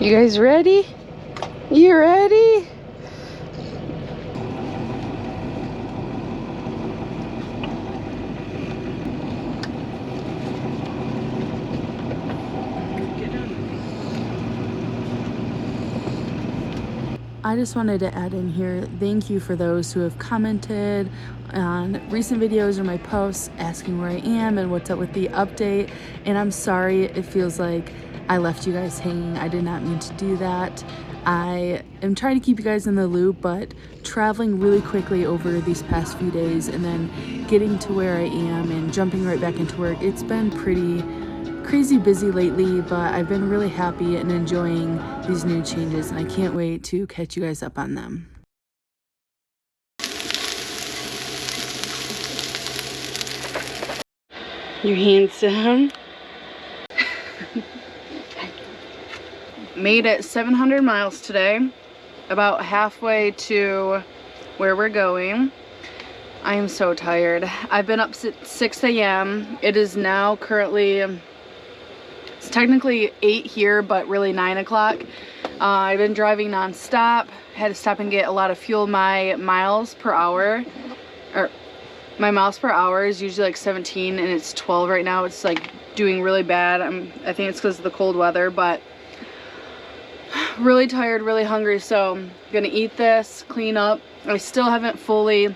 You guys ready? You ready? I just wanted to add in here, thank you for those who have commented on recent videos or my posts asking where I am and what's up with the update. And I'm sorry, it feels like I left you guys hanging. I did not mean to do that. I am trying to keep you guys in the loop, but traveling really quickly over these past few days and then getting to where I am and jumping right back into work, it's been pretty crazy busy lately, but I've been really happy and enjoying these new changes, and I can't wait to catch you guys up on them. Your hands down. Made it 700 miles today, about halfway to where we're going. I am so tired. I've been up since 6 a.m. It is now currently, it's technically 8 here, but really 9 o'clock. I've been driving non-stop. Had to stop and get a lot of fuel. My miles per hour is usually like 17 and it's 12 right now. It's like doing really bad. I think it's because of the cold weather, but really tired, really hungry, so I'm gonna eat this, clean up. I still haven't fully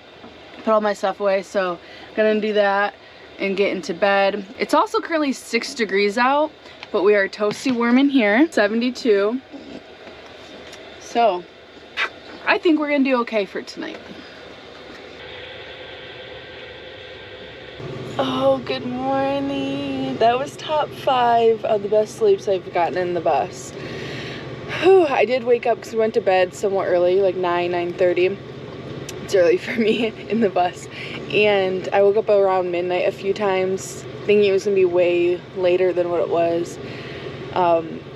put all my stuff away, so I'm gonna do that and get into bed. It's also currently 6 degrees out, but we are toasty warm in here, 72. So I think we're gonna do okay for tonight. Oh, good morning. That was top 5 of the best sleeps I've gotten in the bus. Whew, I did wake up because we went to bed somewhat early, like 9:30. It's early for me in the bus. And I woke up around midnight a few times, thinking it was going to be way later than what it was.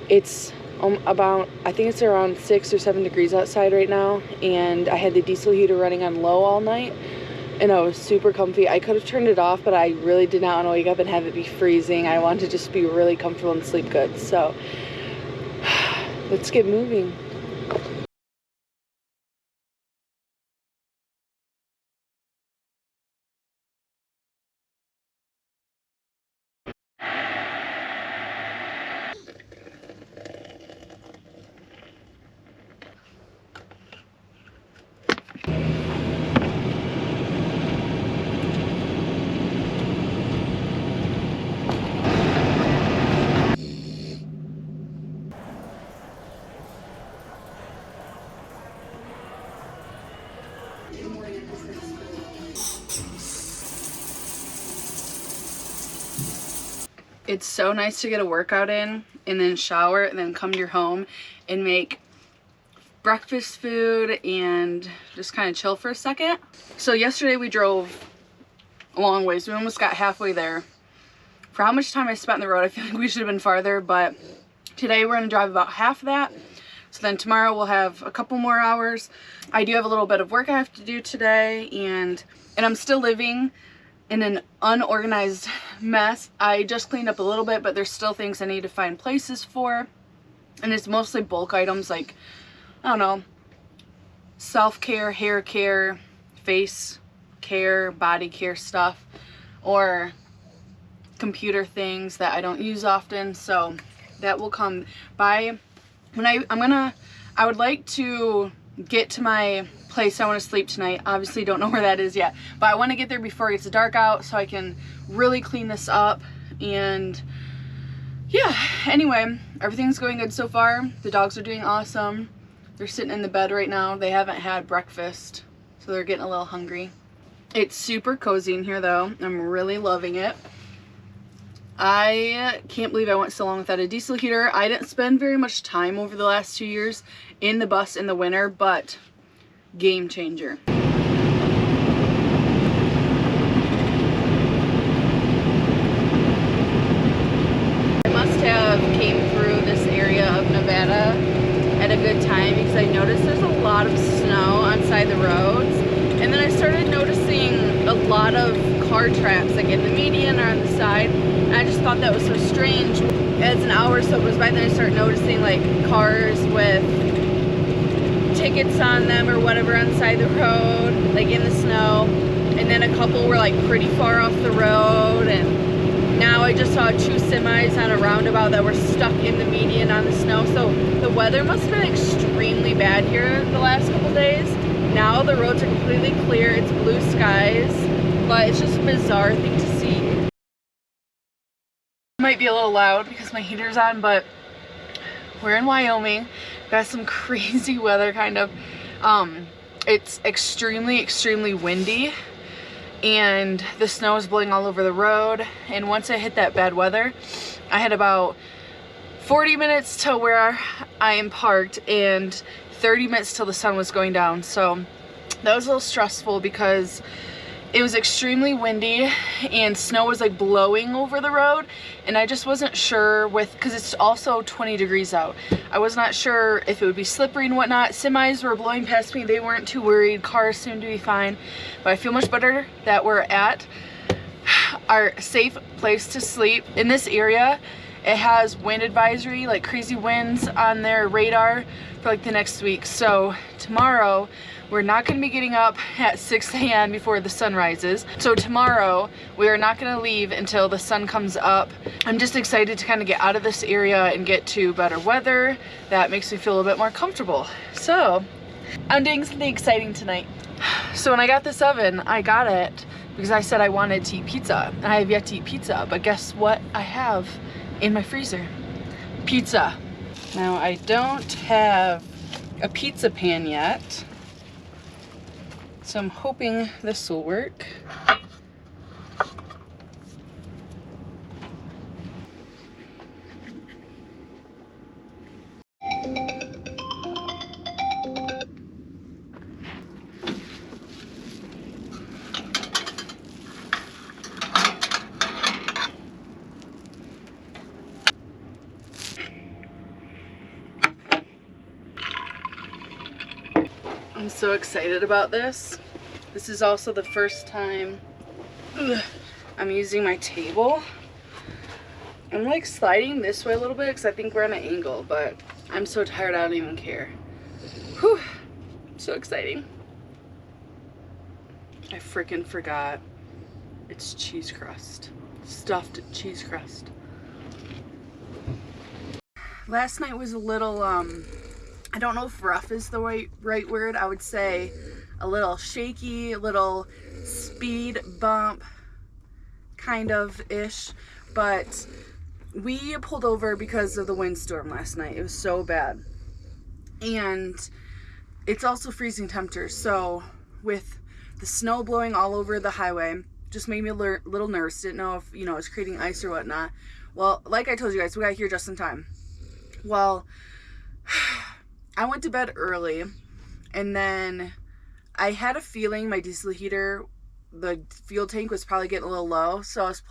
It's about, I think it's around 6 or 7 degrees outside right now. And I had the diesel heater running on low all night. And I was super comfy. I could have turned it off, but I really did not want to wake up and have it be freezing. I wanted to just be really comfortable and sleep good. So let's get moving. It's so nice to get a workout in and then shower and then come to your home and make breakfast food and just kind of chill for a second. So yesterday we drove a long ways. We almost got halfway there. For how much time I spent on the road, I feel like we should have been farther, but today we're gonna drive about half of that. So then tomorrow we'll have a couple more hours. I do have a little bit of work I have to do today, and I'm still living in an unorganized mess. I just cleaned up a little bit, but there's still things I need to find places for. And it's mostly bulk items like, I don't know, self-care, hair care, face care, body care stuff, or computer things that I don't use often. So that will come by when I would like to get to my place I want to sleep tonight. Obviously don't know where that is yet, but I want to get there before it gets dark out so I can really clean this up. And yeah, anyway, everything's going good so far. The dogs are doing awesome. They're sitting in the bed right now. They haven't had breakfast, so they're getting a little hungry. It's super cozy in here though. I'm really loving it. I can't believe I went so long without a diesel heater. I didn't spend very much time over the last 2 years in the bus in the winter, but game changer. I must have came through this area of Nevada at a good time because I noticed there's a lot of snow on side the roads, and then I started noticing a lot of car tracks like in the median or on the side, and I just thought that was so strange. as an hour or so goes by, then I start noticing like cars with tickets on them or whatever on the side of the road, like in the snow. And then a couple were like pretty far off the road, and now I just saw 2 semis on a roundabout that were stuck in the median on the snow. So the weather must have been extremely bad here the last couple days. Now the roads are completely clear, it's blue skies, but it's just a bizarre thing to see. It might be a little loud because my heater's on, but we're in Wyoming. Got some crazy weather, kind of. It's extremely windy, and the snow is blowing all over the road. And once I hit that bad weather, I had about 40 minutes to where I am parked and 30 minutes till the sun was going down. So that was a little stressful because it was extremely windy and snow was like blowing over the road, and I just wasn't sure because it's also 20 degrees out. I was not sure if it would be slippery and whatnot. Semis were blowing past me, they weren't too worried. Cars seemed to be fine, but I feel much better that we're at our safe place to sleep. In this area, it has wind advisory, like crazy winds on their radar for like the next week. So tomorrow, we're not going to be getting up at 6 a.m. before the sun rises. So tomorrow, we are not going to leave until the sun comes up. I'm just excited to kind of get out of this area and get to better weather. That makes me feel a little bit more comfortable. So I'm doing something exciting tonight. So when I got this oven, I got it because I said I wanted to eat pizza. And I have yet to eat pizza, but guess what I have in my freezer? Pizza. Now I don't have a pizza pan yet, so I'm hoping this will work. I'm so excited about this. This is also the first time I'm using my table. I'm like sliding this way a little bit because I think we're on an angle, but I'm so tired I don't even care. Whew, so exciting. I freaking forgot. It's cheese crust. Stuffed cheese crust. Last night was a little, I don't know if rough is the right word. I would say a little shaky, a little speed bump kind of ish, but we pulled over because of the windstorm last night. It was so bad, and it's also freezing temperatures, so with the snow blowing all over the highway, just made me a little nervous. Didn't know if, you know, it's creating ice or whatnot. Well, like I told you guys, we got here just in time. Well, I went to bed early, and then I had a feeling my diesel heater, the fuel tank was probably getting a little low, so I was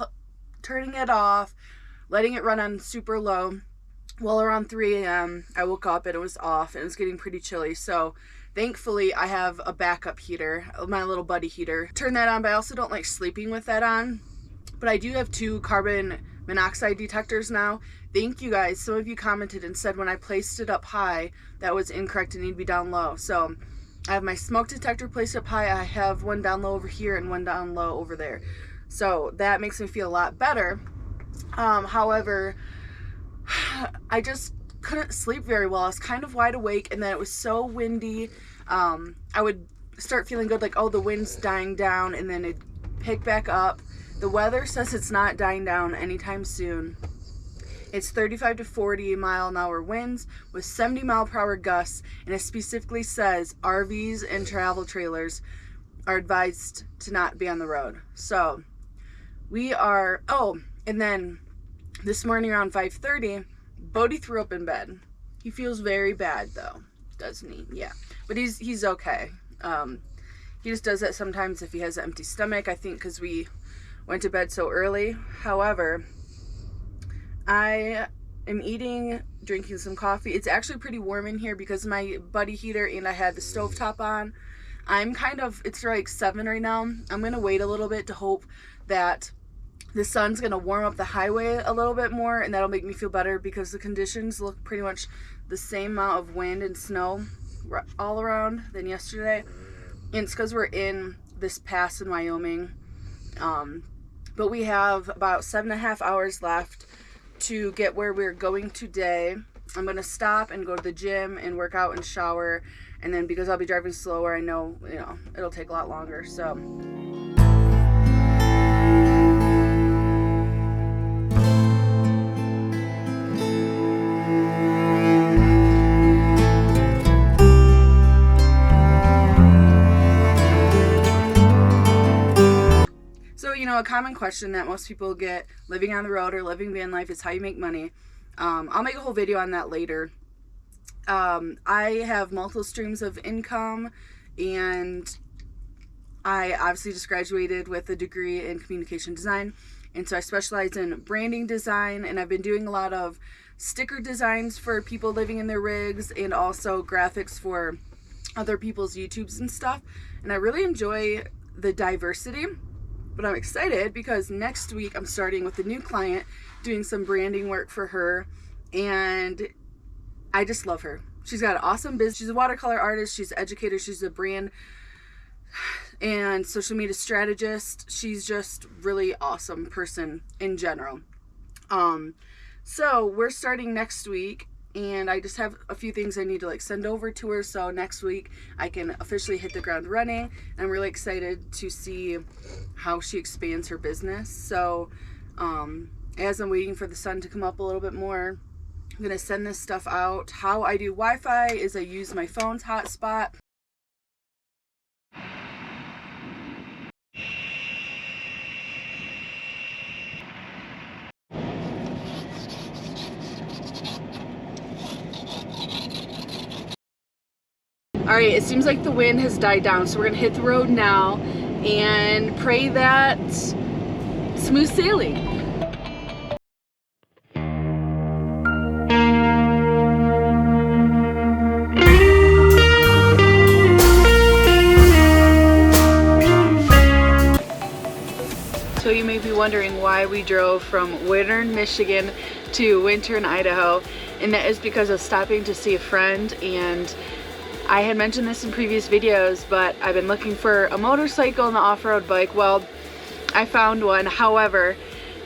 turning it off, letting it run on super low. Well, around 3 a.m. I woke up and it was off, and it was getting pretty chilly, so thankfully I have a backup heater, my little buddy heater. Turn that on, but I also don't like sleeping with that on. But I do have 2 carbon monoxide detectors now. Thank you guys. Some of you commented and said when I placed it up high, that was incorrect and need to be down low. So I have my smoke detector placed up high. I have one down low over here and one down low over there. So that makes me feel a lot better. However, I just couldn't sleep very well. I was kind of wide awake, and then it was so windy. I would start feeling good, like, oh, the wind's dying down, and then it'd pick back up. The weather says it's not dying down anytime soon. It's 35 to 40 mile an hour winds with 70 mile per hour gusts, and it specifically says RVs and travel trailers are advised to not be on the road. So we are, oh, and then this morning around 5:30, Bodhi threw up in bed. He feels very bad though, doesn't he? Yeah, but he's okay. He just does that sometimes if he has an empty stomach, I think because we went to bed so early. However, I am drinking some coffee. It's actually pretty warm in here because of my buddy heater, and I had the stovetop on. It's like 7 right now. I'm gonna wait a little bit to hope that the sun's gonna warm up the highway a little bit more, and that'll make me feel better because the conditions look pretty much the same amount of wind and snow all around than yesterday. And it's because we're in this pass in Wyoming. But we have about 7.5 hours left to get where we're going today. I'm gonna stop and go to the gym and work out and shower, and then because I'll be driving slower, I know, it'll take a lot longer. So a common question that most people get living on the road or living van life is how you make money. I'll make a whole video on that later. I have multiple streams of income, and I obviously just graduated with a degree in communication design, and so I specialize in branding design, and I've been doing a lot of sticker designs for people living in their rigs and also graphics for other people's YouTubes and stuff, and I really enjoy the diversity. But I'm excited because next week I'm starting with a new client, doing some branding work for her, and I just love her. She's got an awesome business. She's a watercolor artist, she's an educator, she's a brand and social media strategist. She's just really awesome person in general. So we're starting next week, and I just have a few things I need to send over to her, so next week I can officially hit the ground running. I'm really excited to see how she expands her business. So as I'm waiting for the sun to come up a little bit more, I'm gonna send this stuff out. How I do Wi-Fi is I use my phone's hotspot. Alright, it seems like the wind has died down, so we're gonna hit the road now and pray that smooth sailing. So you may be wondering why we drove from winter in Michigan to winter in Idaho, and that is because of stopping to see a friend. And I had mentioned this in previous videos, but I've been looking for a motorcycle and an off-road bike. Well, I found one. However,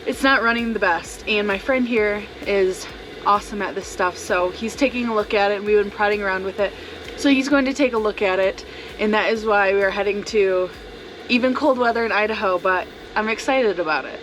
it's not running the best, and my friend here is awesome at this stuff, so he's taking a look at it, and we've been prodding around with it. So he's going to take a look at it, and that is why we are heading to even cold weather in Idaho, but I'm excited about it.